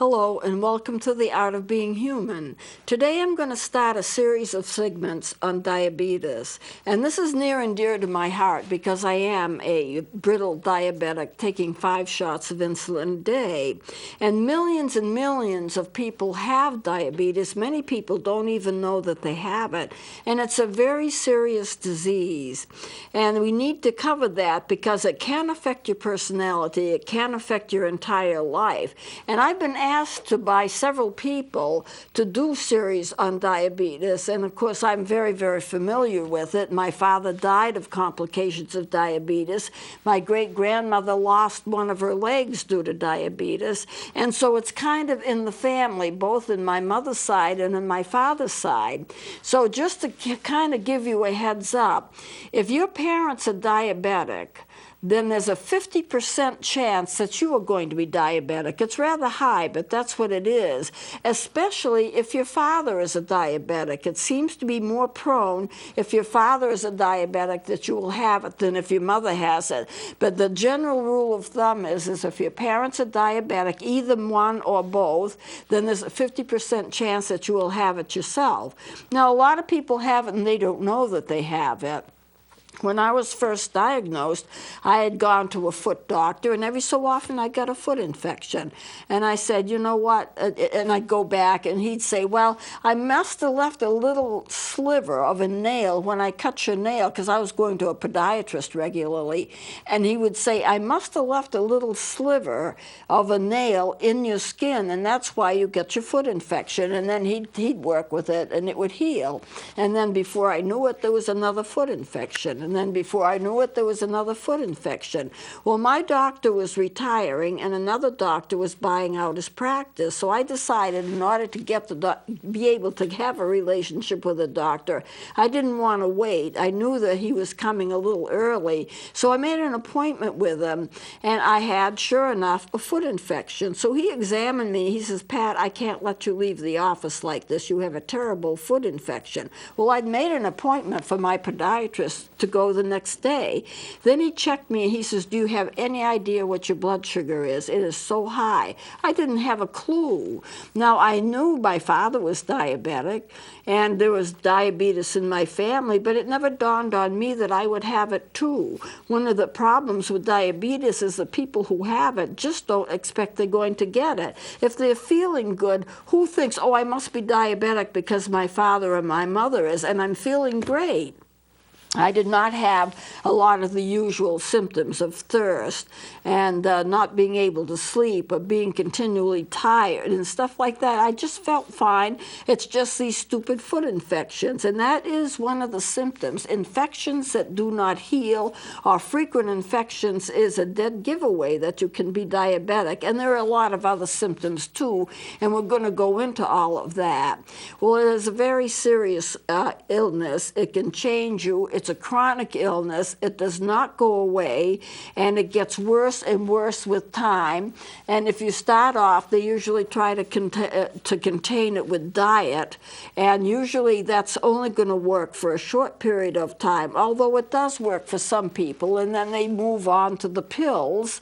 Hello and welcome to The Art of Being Human. Today I'm going to start a series of segments on diabetes. And this is near and dear to my heart because I am a brittle diabetic taking 5 shots of insulin a day. And millions of people have diabetes. Many people don't even know that they have it. And it's a very serious disease. And we need to cover that because it can affect your personality. It can affect your entire life. And I've been asked by several people to do series on diabetes, and of course I'm very familiar with it. My father died of complications of diabetes. My great-grandmother lost one of her legs due to diabetes, and so it's kind of in the family, both in my mother's side and in my father's side. So just to kind of give you a heads up, if your parents are diabetic, then there's a 50% chance that you are going to be diabetic. It's rather high, but that's what it is, especially if your father is a diabetic. It seems to be more prone if your father is a diabetic that you will have it than if your mother has it. But the general rule of thumb is if your parents are diabetic, either one or both, then there's a 50% chance that you will have it yourself. Now, a lot of people have it and they don't know that they have it. When I was first diagnosed, I had gone to a foot doctor, and every so often I got a foot infection. And I said, you know what? And I'd go back, and he'd say, well, I must have left a little sliver of a nail when I cut your nail, because I was going to a podiatrist regularly. And he would say, I must have left a little sliver of a nail in your skin, and that's why you get your foot infection. And then he'd work with it, and it would heal. And then before I knew it, there was another foot infection. And then before I knew it, there was another foot infection. Well, my doctor was retiring, and another doctor was buying out his practice. So I decided, in order to be able to have a relationship with a doctor, I didn't want to wait. I knew that he was coming a little early. So I made an appointment with him, and I had, sure enough, a foot infection. So he examined me. He says, Pat, I can't let you leave the office like this. You have a terrible foot infection. Well, I'd made an appointment for my podiatrist to go the next day. Then he checked me and he says, do you have any idea what your blood sugar is? It is so high. I didn't have a clue. Now, I knew my father was diabetic and there was diabetes in my family, but it never dawned on me that I would have it too. One of the problems with diabetes is the people who have it just don't expect they're going to get it. If they're feeling good, who thinks, oh, I must be diabetic because my father or my mother is, and I'm feeling great? I did not have a lot of the usual symptoms of thirst and not being able to sleep or being continually tired and stuff like that. I just felt fine. It's just these stupid foot infections, and that is one of the symptoms. Infections that do not heal or frequent infections is a dead giveaway that you can be diabetic, and there are a lot of other symptoms too, and we're going to go into all of that. Well, it is a very serious illness. It can change you. It's a chronic illness. It does not go away, and it gets worse and worse with time. And if you start off, they usually try to contain it with diet, and usually that's only going to work for a short period of time, although it does work for some people, and then they move on to the pills.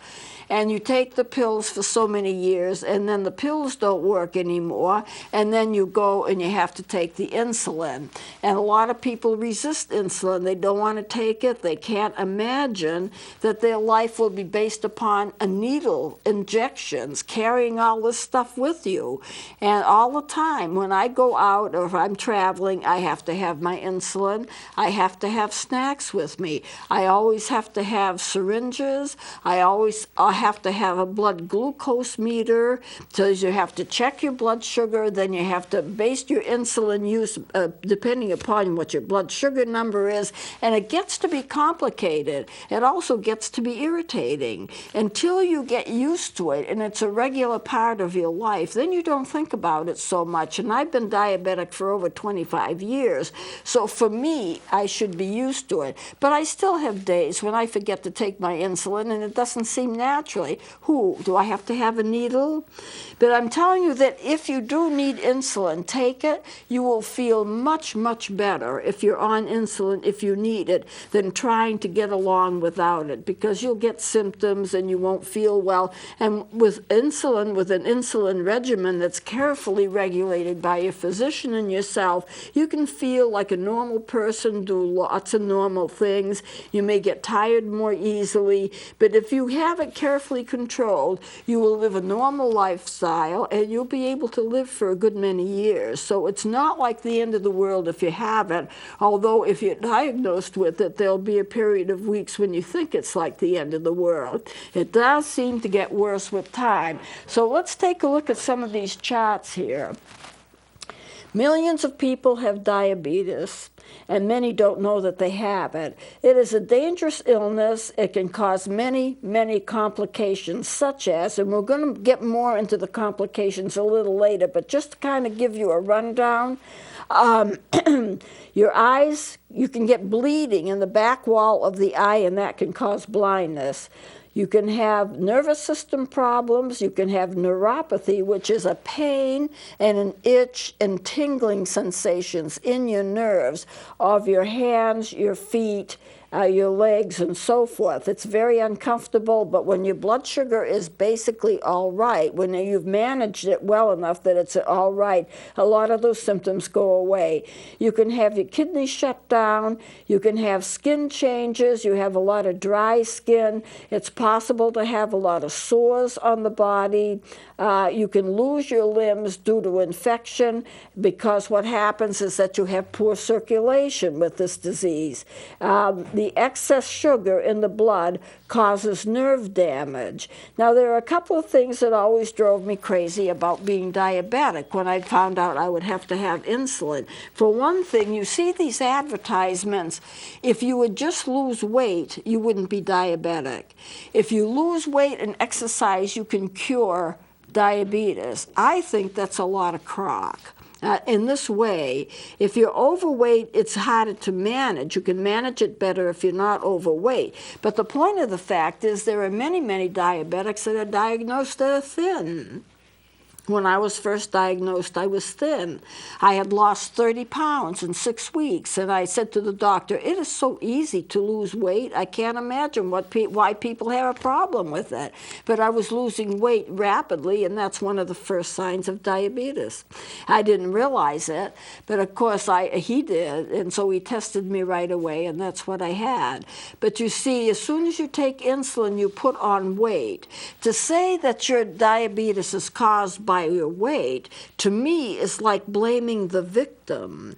And you take the pills for so many years, and then the pills don't work anymore, and then you go and you have to take the insulin. And a lot of people resist insulin. They don't want to take it. They can't imagine that their life will be based upon a needle, injections, carrying all this stuff with you. And all the time, when I go out or if I'm traveling, I have to have my insulin. I have to have snacks with me. I always have to have syringes. I have to have a blood glucose meter, so you have to check your blood sugar, then you have to base your insulin use depending upon what your blood sugar number is, and it gets to be complicated. It also gets to be irritating. Until you get used to it and it's a regular part of your life, then you don't think about it so much. And I've been diabetic for over 25 years, so for me, I should be used to it. But I still have days when I forget to take my insulin and it doesn't seem natural. Do I have to have a needle? But I'm telling you that if you do need insulin, take it. You will feel much better if you're on insulin if if you need it than trying to get along without it, because you'll get symptoms and you won't feel well. And with insulin, with an insulin regimen that's carefully regulated by your physician and yourself, you can feel like a normal person, do lots of normal things. You may get tired more easily, but if you have it carefully controlled, you will live a normal lifestyle and you'll be able to live for a good many years. So it's not like the end of the world if you have it, although if you're diagnosed with it, there'll be a period of weeks when you think it's like the end of the world. It does seem to get worse with time. So let's take a look at some of these charts here. Millions of people have diabetes, and many don't know that they have it. It is a dangerous illness. It can cause many, many complications, such as, and we're going to get more into the complications a little later, but just to kind of give you a rundown, your eyes, you can get bleeding in the back wall of the eye, and that can cause blindness. You can have nervous system problems. You can have neuropathy, which is a pain and an itch and tingling sensations in your nerves of your hands, your feet, your legs, and so forth. It's very uncomfortable, but when your blood sugar is basically all right, when you've managed it well enough that it's all right, a lot of those symptoms go away. You can have your kidneys shut down. You can have skin changes. You have a lot of dry skin. It's possible to have a lot of sores on the body. You can lose your limbs due to infection, because what happens is that you have poor circulation with this disease. The excess sugar in the blood causes nerve damage. Now, there are a couple of things that always drove me crazy about being diabetic when I found out I would have to have insulin. For one thing, you see these advertisements. If you would just lose weight, you wouldn't be diabetic. If you lose weight and exercise, you can cure diabetes. I think that's a lot of crock. In this way, if you're overweight, it's harder to manage. You can manage it better if you're not overweight. But the point of the fact is there are many, many diabetics that are diagnosed that are thin. When I was first diagnosed, I was thin. I had lost 30 pounds in 6 weeks, and I said to the doctor, it is so easy to lose weight. I can't imagine why people have a problem with it. But I was losing weight rapidly, and that's one of the first signs of diabetes. I didn't realize it, but of course he did, and so he tested me right away, and that's what I had. But you see, as soon as you take insulin, you put on weight. To say that your diabetes is caused by your weight, to me, is like blaming the victim.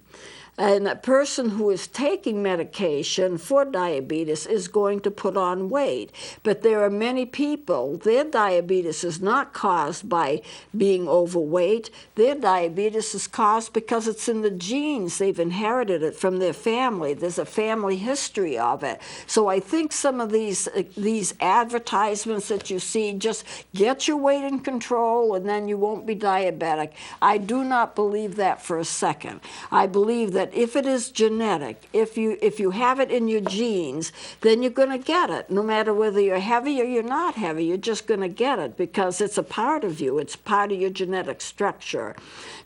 And a person who is taking medication for diabetes is going to put on weight. But there are many people, their diabetes is not caused by being overweight. Their diabetes is caused because it's in the genes. They've inherited it from their family. There's a family history of it. So I think some of these advertisements that you see, just get your weight in control and then you won't be diabetic. I do not believe that for a second. I believe that if it is genetic, if you have it in your genes, then you're going to get it. No matter whether you're heavy or you're not heavy, you're just going to get it because it's a part of you. It's part of your genetic structure.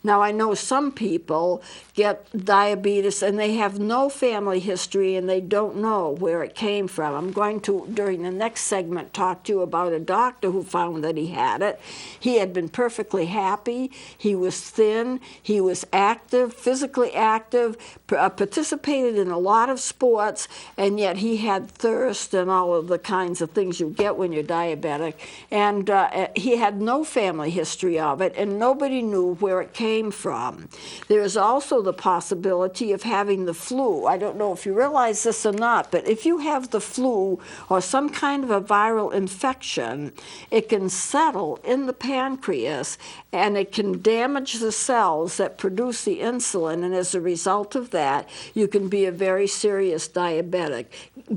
Now, I know some people get diabetes and they have no family history and they don't know where it came from. I'm going to, during the next segment, talk to you about a doctor who found that he had it. He had been perfectly happy. He was thin. He was active, physically active, participated in a lot of sports, and yet he had thirst and all of the kinds of things you get when you're diabetic. And he had no family history of it, and nobody knew where it came from. There is also the possibility of having the flu. I don't know if you realize this or not, but if you have the flu or some kind of a viral infection, it can settle in the pancreas and it can damage the cells that produce the insulin, and as a result of that, you can be a very serious diabetic,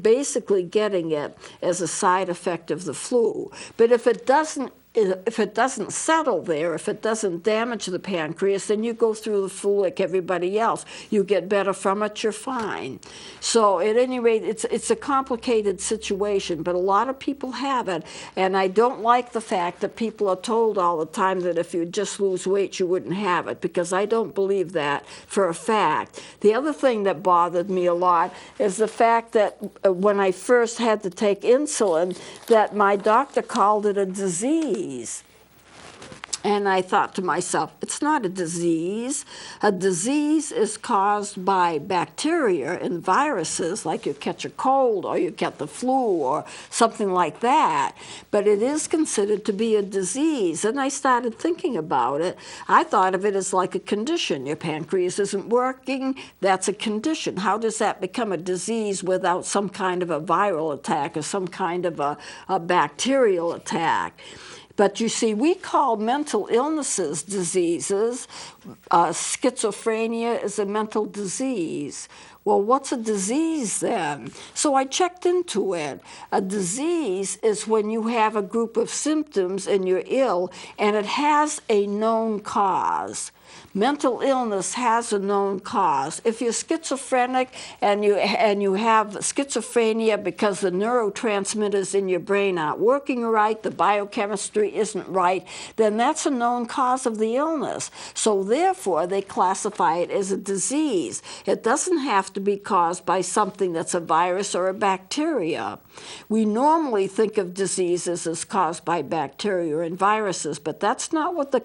basically getting it as a side effect of the flu. But if it doesn't if it doesn't settle there, if it doesn't damage the pancreas, then you go through the flu like everybody else. You get better from it, you're fine. So at any rate, it's a complicated situation, but a lot of people have it, and I don't like the fact that people are told all the time that if you just lose weight, you wouldn't have it, because I don't believe that for a fact. The other thing that bothered me a lot is the fact that when I first had to take insulin, that my doctor called it a disease. And I thought to myself, it's not a disease. A disease is caused by bacteria and viruses, like you catch a cold or you get the flu or something like that. But it is considered to be a disease. And I started thinking about it. I thought of it as like a condition. Your pancreas isn't working, that's a condition. How does that become a disease without some kind of a viral attack or some kind of a bacterial attack? But you see, we call mental illnesses diseases. Schizophrenia is a mental disease. Well, what's a disease then? So I checked into it. A disease is when you have a group of symptoms and you're ill, and it has a known cause. Mental illness has a known cause. If you're schizophrenic and you have schizophrenia because the neurotransmitters in your brain aren't working right, the biochemistry isn't right, then that's a known cause of the illness. So therefore, they classify it as a disease. It doesn't have to be caused by something that's a virus or a bacteria. We normally think of diseases as caused by bacteria and viruses, but that's not what the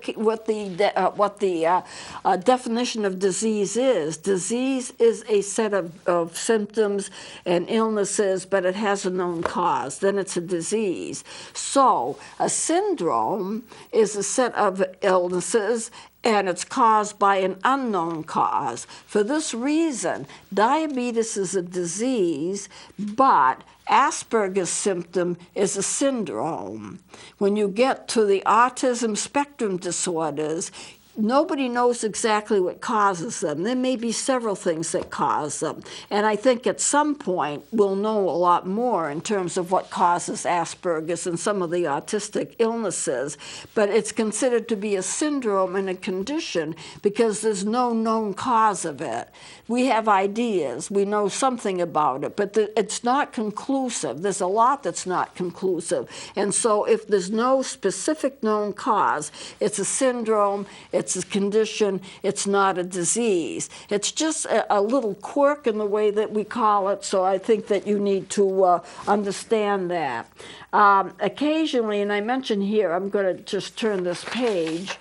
definition of disease is. Disease is a set of symptoms and illnesses, but it has a known cause. Then it's a disease. So a syndrome is a set of illnesses, and it's caused by an unknown cause. For this reason, diabetes is a disease, but Asperger's symptom is a syndrome. When you get to the autism spectrum disorders, nobody knows exactly what causes them. There may be several things that cause them. And I think at some point we'll know a lot more in terms of what causes Asperger's and some of the autistic illnesses. But it's considered to be a syndrome and a condition because there's no known cause of it. We have ideas. We know something about it, but it's not conclusive. There's a lot that's not conclusive. And so if there's no specific known cause, it's a syndrome, it's a condition, it's not a disease. It's just a little quirk in the way that we call it, so I think that you need to understand that. Occasionally, and I mentioned here, I'm going to just turn this page,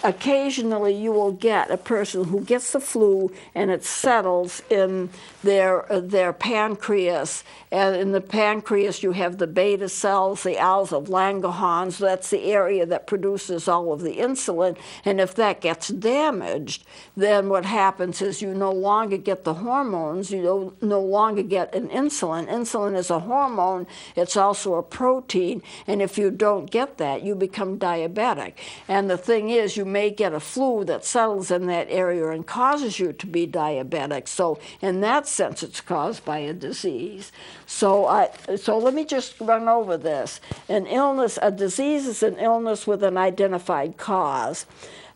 occasionally you will get a person who gets the flu and it settles in their pancreas. And in the pancreas you have the beta cells, the owls of Langerhans. That's the area that produces all of the insulin. And if that gets damaged, then what happens is you no longer get the hormones. You no longer get an insulin. Insulin is a hormone. It's also a protein. And if you don't get that, you become diabetic. And the thing is, you may get a flu that settles in that area and causes you to be diabetic. So in that sense, it's caused by a disease. So let me just run over this. An illness, a disease is an illness with an identified cause.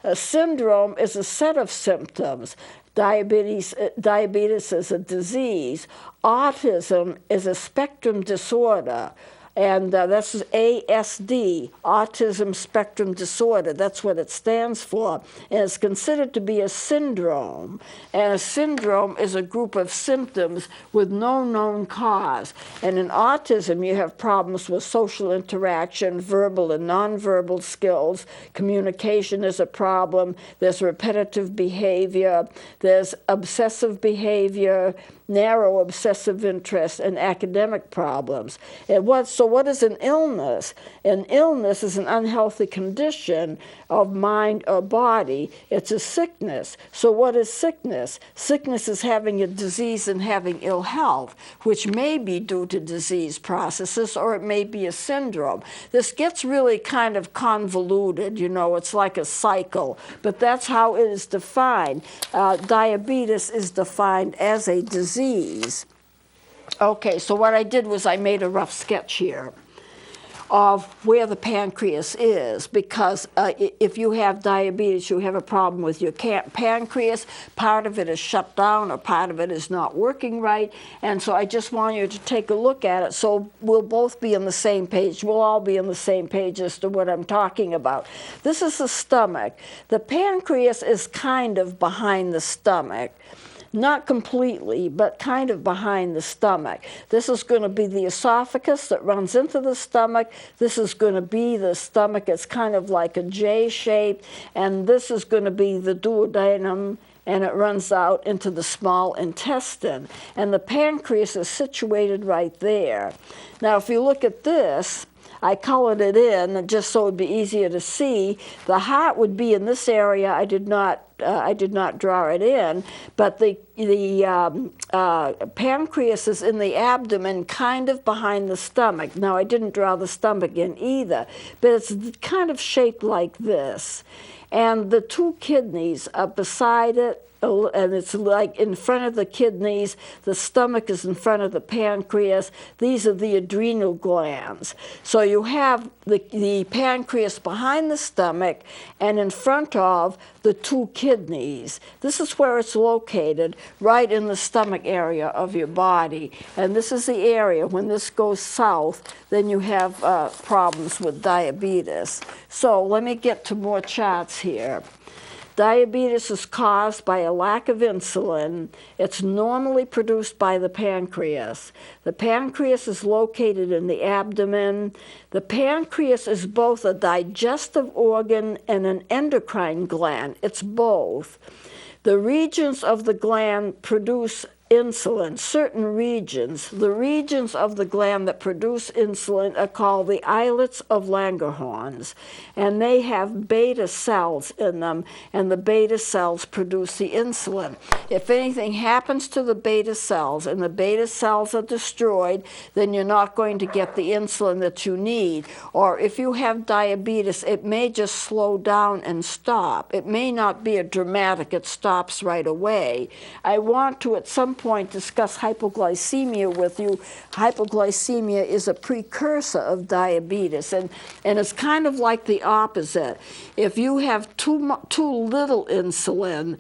A syndrome is a set of symptoms. Diabetes is a disease. Autism is a spectrum disorder. And that's ASD, Autism Spectrum Disorder. That's what it stands for. And it's considered to be a syndrome. And a syndrome is a group of symptoms with no known cause. And in autism, you have problems with social interaction, verbal and nonverbal skills. Communication is a problem. There's repetitive behavior. There's obsessive behavior, narrow obsessive interest, and academic problems. So what is an illness? An illness is an unhealthy condition of mind or body. It's a sickness. So what is sickness? Sickness is having a disease and having ill health, which may be due to disease processes, or it may be a syndrome. This gets really kind of convoluted, it's like a cycle, but that's how it is defined. Diabetes is defined as a disease. Okay, so what I did was I made a rough sketch here. of where the pancreas is, because if you have diabetes, you have a problem with your pancreas. Part of it is shut down or part of it is not working right. And so I just want you to take a look at it so we'll both be on the same page. We'll all be on the same page as to what I'm talking about. This is the stomach. The pancreas is kind of behind the stomach. Not completely, but kind of behind the stomach. This is going to be the esophagus that runs into the stomach. This is going to be the stomach. It's kind of like a J shape. And this is going to be the duodenum, and it runs out into the small intestine. And the pancreas is situated right there. Now, if you look at this, I colored it in just so it would be easier to see. The heart would be in this area. I did not draw it in, but the pancreas is in the abdomen, kind of behind the stomach. Now, I didn't draw the stomach in either, but it's kind of shaped like this. And the two kidneys are beside it, and it's like in front of the kidneys. The stomach is in front of the pancreas. These are the adrenal glands. So you have the pancreas behind the stomach and in front of the two kidneys. This is where it's located, right in the stomach area of your body. And this is the area, when this goes south, then you have problems with diabetes. So let me get to more charts here. Diabetes is caused by a lack of insulin. It's normally produced by the pancreas. The pancreas is located in the abdomen. The pancreas is both a digestive organ and an endocrine gland. It's both. The regions of the gland produce insulin, certain regions. The regions of the gland that produce insulin are called the islets of Langerhans, and they have beta cells in them, and the beta cells produce the insulin. If anything happens to the beta cells and the beta cells are destroyed, then you're not going to get the insulin that you need. Or if you have diabetes, it may just slow down and stop. It may not be a dramatic, it stops right away. I want to, at some point, discuss hypoglycemia with you. Hypoglycemia is a precursor of diabetes, and it's kind of like the opposite. If you have too little insulin,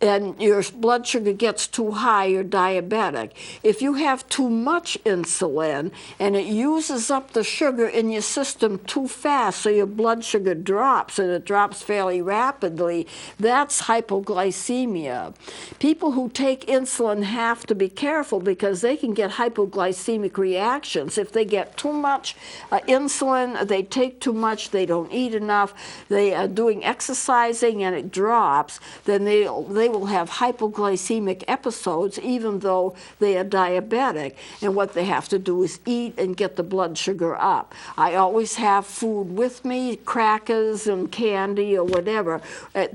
and your blood sugar gets too high, you're diabetic. If you have too much insulin and it uses up the sugar in your system too fast, so your blood sugar drops, and it drops fairly rapidly, that's hypoglycemia. People who take insulin have to be careful because they can get hypoglycemic reactions. If they get too much insulin, they take too much, they don't eat enough, they are doing exercising and it drops, then they will have hypoglycemic episodes even though they are diabetic. And what they have to do is eat and get the blood sugar up. I always have food with me, crackers and candy or whatever,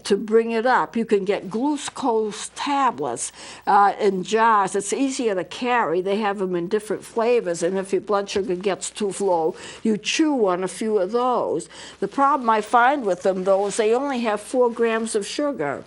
to bring it up. You can get glucose tablets in jars. It's easier to carry. They have them in different flavors, and if your blood sugar gets too low, you chew on a few of those. The problem I find with them, though, is they only have 4 grams of sugar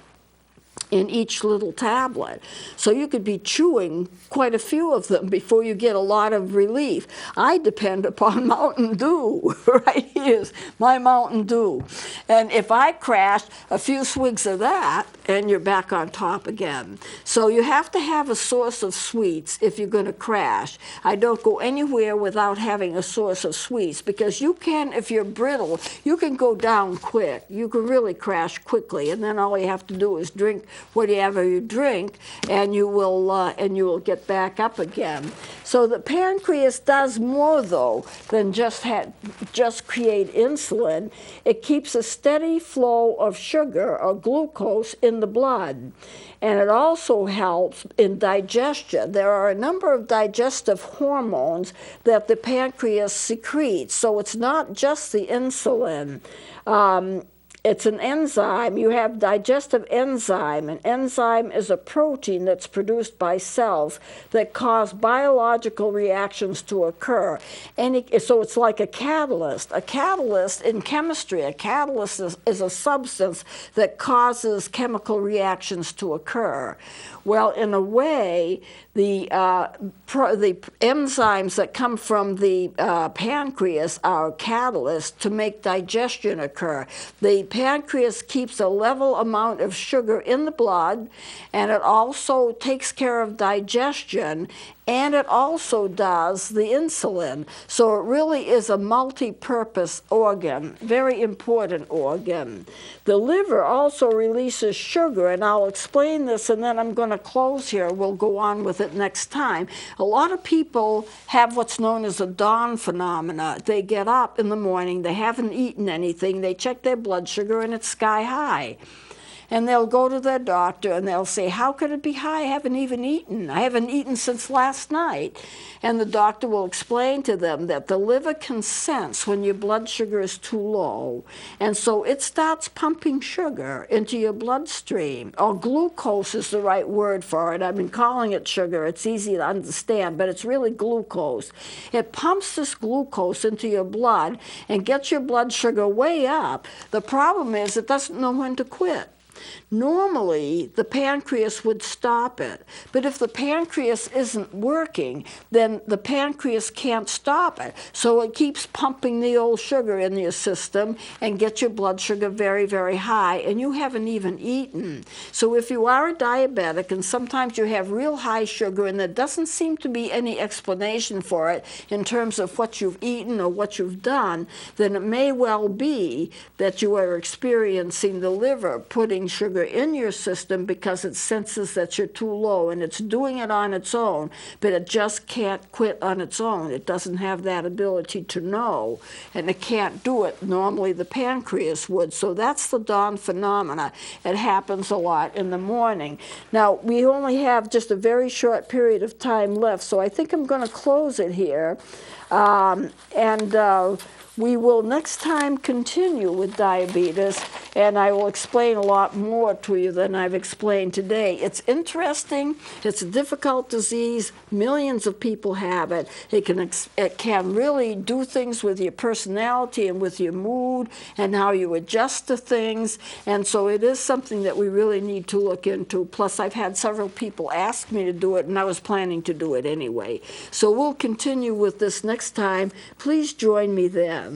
in each little tablet. So you could be chewing quite a few of them before you get a lot of relief. I depend upon Mountain Dew. Right here's my Mountain Dew. And if I crash, a few swigs of that, and you're back on top again. So you have to have a source of sweets if you're going to crash. I don't go anywhere without having a source of sweets, because you can, if you're brittle, you can go down quick. You can really crash quickly, and then all you have to do is drink whatever you drink, and you will get back up again. So the pancreas does more, though, than just create insulin. It keeps a steady flow of sugar or glucose in the blood. And it also helps in digestion. There are a number of digestive hormones that the pancreas secretes, so it's not just the insulin. It's an enzyme. You have digestive enzyme. An enzyme is a protein that's produced by cells that cause biological reactions to occur. So it's like a catalyst. A catalyst in chemistry, a catalyst is a substance that causes chemical reactions to occur. Well, in a way, the enzymes that come from the pancreas are catalysts to make digestion occur. The pancreas keeps a level amount of sugar in the blood, and it also takes care of digestion, and it also does the insulin. So it really is a multi-purpose organ, very important organ. The liver also releases sugar, and I'll explain this, and then I'm going to close here. We'll go on with it next time. A lot of people have what's known as a dawn phenomena. They get up in the morning, they haven't eaten anything, they check their blood sugar, and it's sky high. And they'll go to their doctor and they'll say, how could it be high? I haven't even eaten. I haven't eaten since last night. And the doctor will explain to them that the liver can sense when your blood sugar is too low. And so it starts pumping sugar into your bloodstream. Or glucose is the right word for it. I've been calling it sugar. It's easy to understand, but it's really glucose. It pumps this glucose into your blood and gets your blood sugar way up. The problem is it doesn't know when to quit. Normally, the pancreas would stop it. But if the pancreas isn't working, then the pancreas can't stop it. So it keeps pumping the old sugar in your system and gets your blood sugar very, very high, and you haven't even eaten. So if you are a diabetic and sometimes you have real high sugar and there doesn't seem to be any explanation for it in terms of what you've eaten or what you've done, then it may well be that you are experiencing the liver putting sugar in your system because it senses that you're too low, and it's doing it on its own, but it just can't quit on its own. It doesn't have that ability to know, and it can't do it. Normally the pancreas would. So that's the dawn phenomena. It happens a lot in the morning. Now, we only have just a very short period of time left, so I think I'm going to close it here. We will next time continue with diabetes, and I will explain a lot more to you than I've explained today. It's interesting. It's a difficult disease. Millions of people have it. It can really do things with your personality and with your mood and how you adjust to things. And so it is something that we really need to look into. Plus, I've had several people ask me to do it, and I was planning to do it anyway. So we'll continue with this next time. Please join me then.